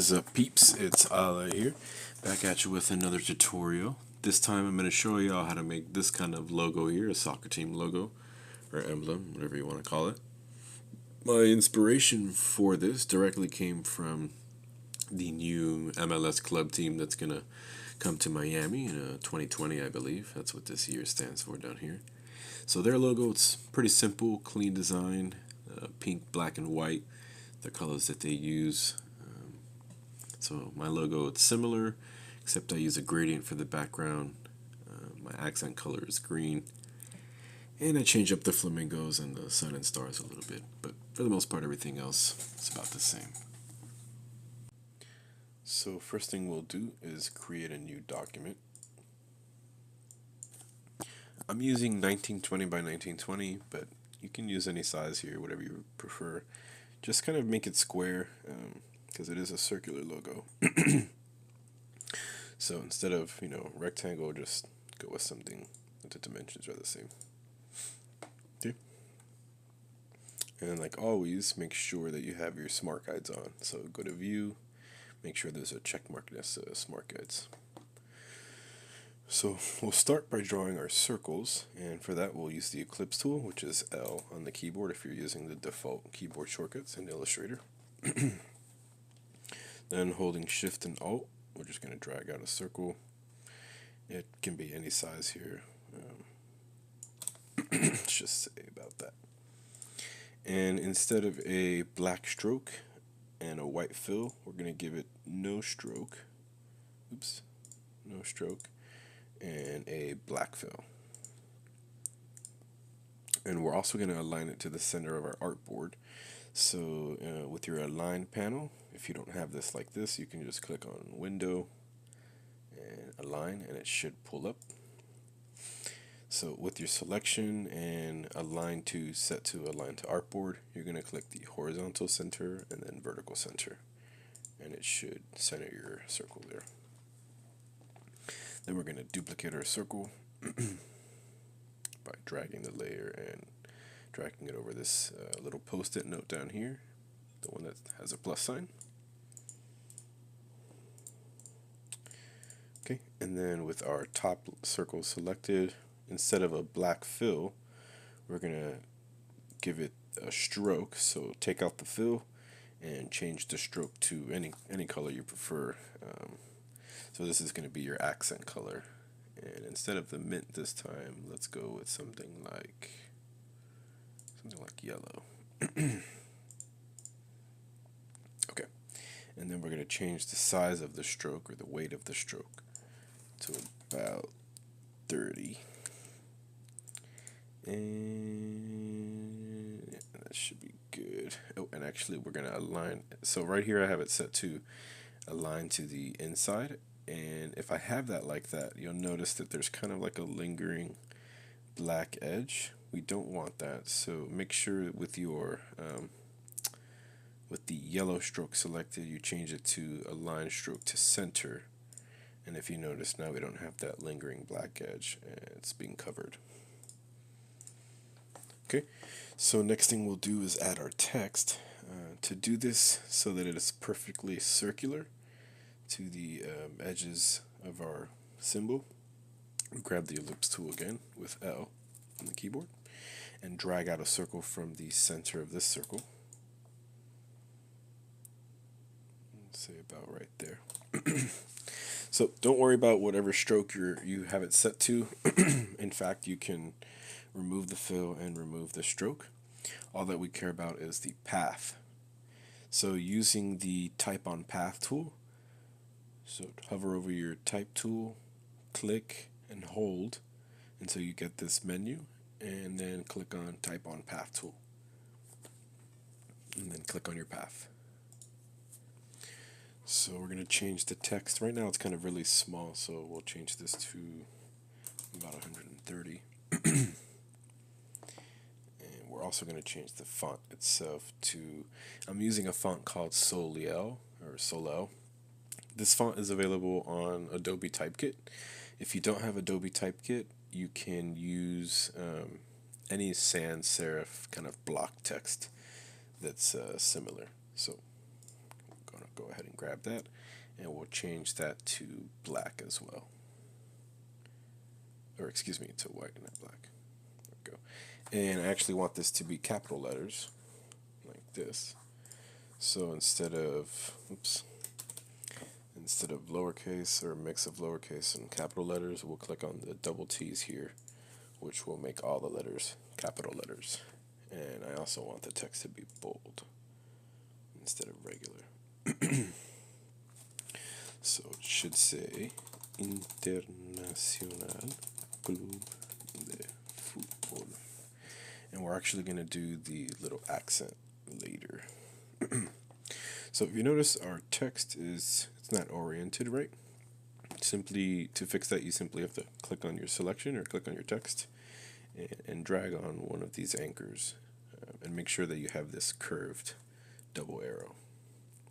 is up, peeps? It's Ala here, back at you with another tutorial. This time I'm going to show you all how to make this kind of logo here, a soccer team logo, or emblem, whatever you want to call it. My inspiration for this directly came from the new MLS Club Team that's going to come to Miami in 2020, I believe. That's what this year stands for down here. So their logo, it's pretty simple, clean design, pink, black, and white, the colors that they use. So my logo, it's similar, except I use a gradient for the background. My accent color is green. And I change up the flamingos and the sun and stars a little bit. But for the most part, everything else is about the same. So first thing we'll do is create a new document. I'm using 1920 by 1920, but you can use any size here, whatever you prefer. Just kind of make it square, because it is a circular logo. So instead of, rectangle, just go with something that the dimensions are the same. Okay. And like always, make sure that you have your smart guides on. So go to view, make sure there's a check mark next to smart guides. So we'll start by drawing our circles, and for that we'll use the ellipse tool, which is L on the keyboard if you're using the default keyboard shortcuts in Illustrator. Then holding Shift and Alt, we're just going to drag out a circle. It can be any size here. Let's just say about that. And instead of a black stroke and a white fill, we're going to give it no stroke. Oops, no stroke. And a black fill. And we're also going to align it to the center of our artboard. So with your align panel, if you don't have this like this, you can just click on window and align, and it should pull up. So with your selection and align to set to align to artboard, you're going to click the horizontal center and then vertical center, and it should center your circle there. Then we're going to duplicate our circle by dragging the layer and dragging it over this little post-it note down here, the one that has a plus sign. Okay, and then with our top circle selected, instead of a black fill, we're going to give it a stroke. So take out the fill and change the stroke to any color you prefer. So this is going to be your accent color. And instead of the mint this time, let's go with something like yellow. Okay. And then we're going to change the size of the stroke, or the weight of the stroke, to about 30. And that should be good. Oh, and actually we're going to align. So right here I have it set to align to the inside. And if I have that like that, you'll notice that there's kind of like a lingering black edge. We don't want that, so make sure with your with the yellow stroke selected, you change it to align stroke to center. And if you notice, now we don't have that lingering black edge, and it's being covered. Okay, so next thing we'll do is add our text. To do this so that it is perfectly circular to the edges of our symbol, we grab the ellipse tool again with L on the keyboard and drag out a circle from the center of this circle. Let's say about right there. So don't worry about whatever stroke you have it set to. In fact, you can remove the fill and remove the stroke. All that we care about is the path. So using the type on path tool, so hover over your type tool, click and hold until you get this menu, and then click on type on path tool, and then click on your path. So we're going to change the text. Right now it's kind of really small, so we'll change this to about 130. And we're also going to change the font itself to, I'm using a font called Soleil, or Soleil. This font is available on Adobe Typekit. If you don't have Adobe Typekit, you can use any sans serif kind of block text that's similar. So I'm going to go ahead and grab that, and we'll change that to black as well. Or excuse me, to white, not black. There we go. And I actually want this to be capital letters, like this. So instead of lowercase or a mix of lowercase and capital letters, we'll click on the double T's here, which will make all the letters capital letters. And I also want the text to be bold instead of regular. So it should say Internacional Club de Fútbol. And we're actually going to do the little accent later. So if you notice, our text it's not oriented right. Simply to fix that, you simply have to click on your selection or click on your text and drag on one of these anchors, and make sure that you have this curved double arrow.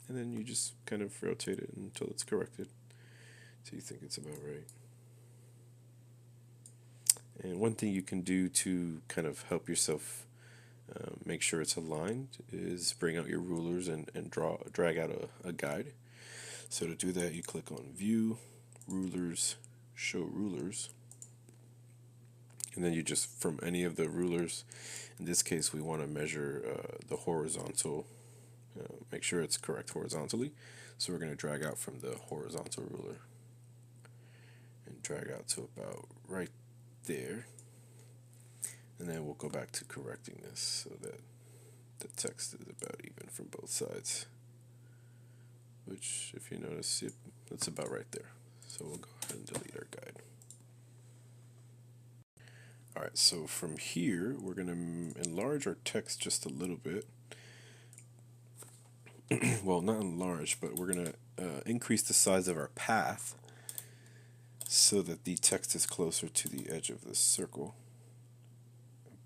And then you just kind of rotate it until it's corrected, so you think it's about right. And one thing you can do to kind of help yourself make sure it's aligned is bring out your rulers and drag out a guide. So to do that, you click on View, Rulers, Show Rulers, and then you just, from any of the rulers, in this case we want to measure the horizontal, make sure it's correct horizontally. So we're going to drag out from the horizontal ruler and drag out to about right there. And then we'll go back to correcting this so that the text is about even from both sides. Which, if you notice, that's about right there. So we'll go ahead and delete our guide. Alright, so from here, we're going to enlarge our text just a little bit. Well, not enlarge, but we're going to increase the size of our path so that the text is closer to the edge of the circle.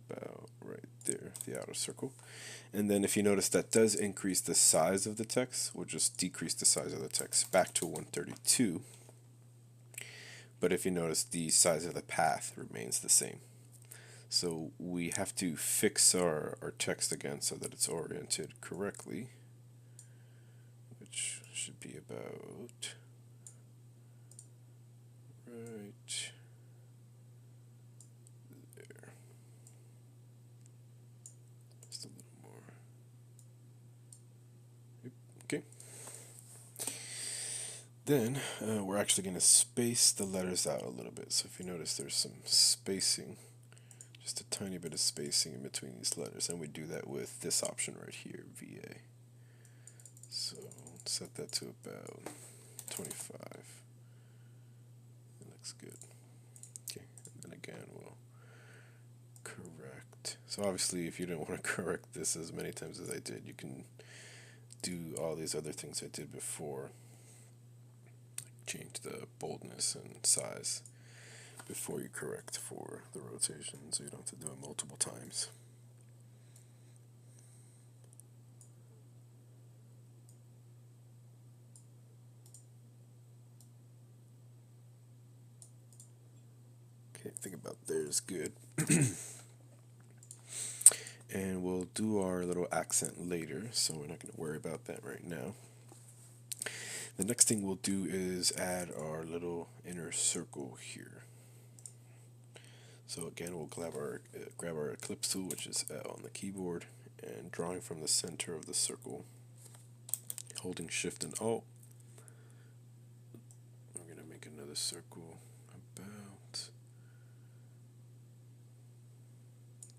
About right there, the outer circle. And then if you notice, that does increase the size of the text. We'll just decrease the size of the text back to 132. But if you notice, the size of the path remains the same. So we have to fix our text again so that it's oriented correctly, which should be about right there. Just a little more. Yep. Okay. Then we're actually going to space the letters out a little bit. So if you notice, there's some spacing, just a tiny bit of spacing in between these letters, and we do that with this option right here, VA. So set that to about 25. It looks good. Okay, and then again we'll correct. So obviously, if you don't want to correct this as many times as I did, you can do all these other things I did before. Change the boldness and size before you correct for the rotation, so you don't have to do it multiple times. Okay, think about there's good. And we'll do our little accent later, so we're not going to worry about that right now. The next thing we'll do is add our little inner circle here. So again, we'll grab our ellipse tool, which is L on the keyboard, and drawing from the center of the circle, holding Shift and Alt, we're going to make another circle about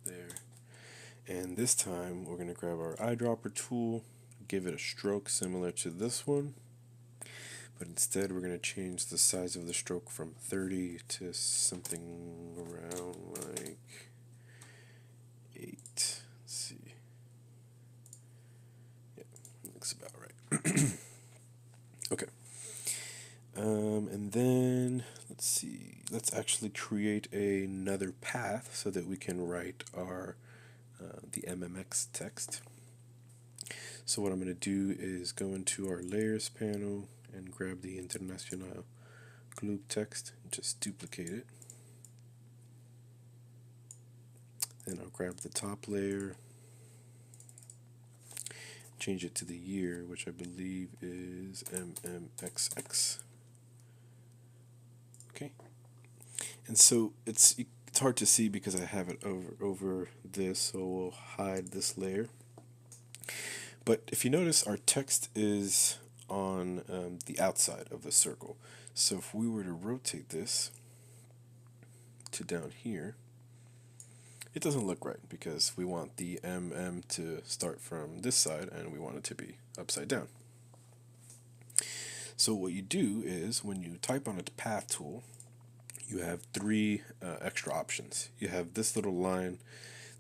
there. And this time, we're going to grab our eyedropper tool, give it a stroke similar to this one, but instead we're going to change the size of the stroke from 30 to something around like 8. Let's see. Yeah, looks about right. Okay. And then, let's see. Let's actually create another path so that we can write our the MMX text. So what I'm going to do is go into our Layers panel and grab the Internacional Club text and just duplicate it. Then I'll grab the top layer, change it to the year, which I believe is MMXX. Okay, and so it's hard to see because I have it over this, so we'll hide this layer. But if you notice, our text is on the outside of the circle. So if we were to rotate this to down here, it doesn't look right because we want the MM to start from this side and we want it to be upside down. So what you do is when you type on a path tool, you have three extra options. You have this little line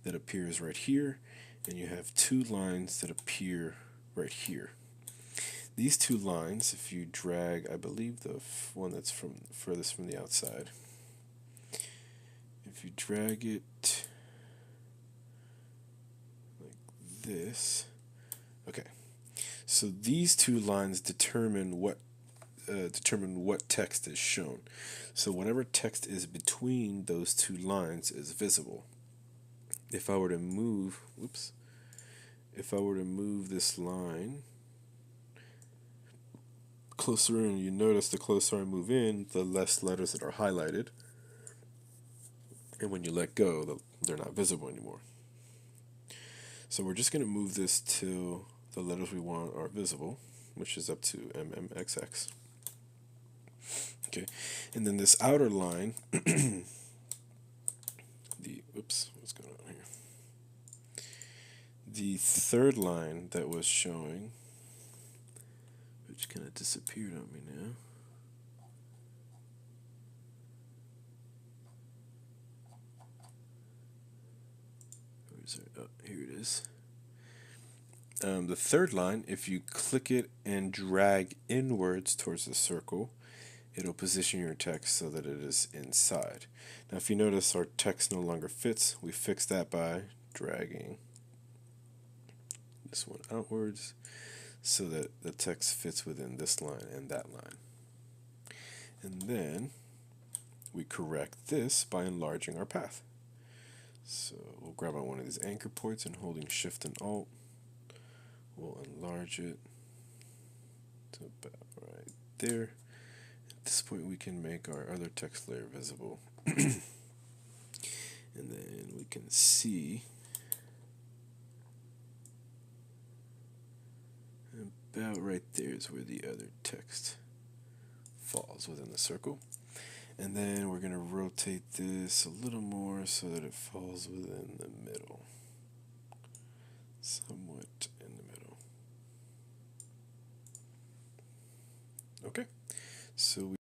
that appears right here, and you have two lines that appear right here. These two lines, if you drag, I believe the one that's furthest from the outside, if you drag it like this, okay. So these two lines determine what text is shown. So whatever text is between those two lines is visible. If I were to move, this line closer in, you notice the closer I move in, the less letters that are highlighted. And when you let go, they're not visible anymore. So we're just going to move this till the letters we want are visible, which is up to MMXX. Okay, and then this outer line, what's going on here? The third line that was showing, which kind of disappeared on me now. Oh, here it is. The third line, if you click it and drag inwards towards the circle, it'll position your text so that it is inside. Now if you notice our text no longer fits, we fix that by dragging this one outwards so that the text fits within this line and that line. And then we correct this by enlarging our path. So we'll grab on one of these anchor points and holding Shift and Alt, we'll enlarge it to about right there. At this point we can make our other text layer visible. And then we can see about right there is where the other text falls within the circle. And then we're going to rotate this a little more so that it falls within the middle. Somewhat in the middle. Okay, so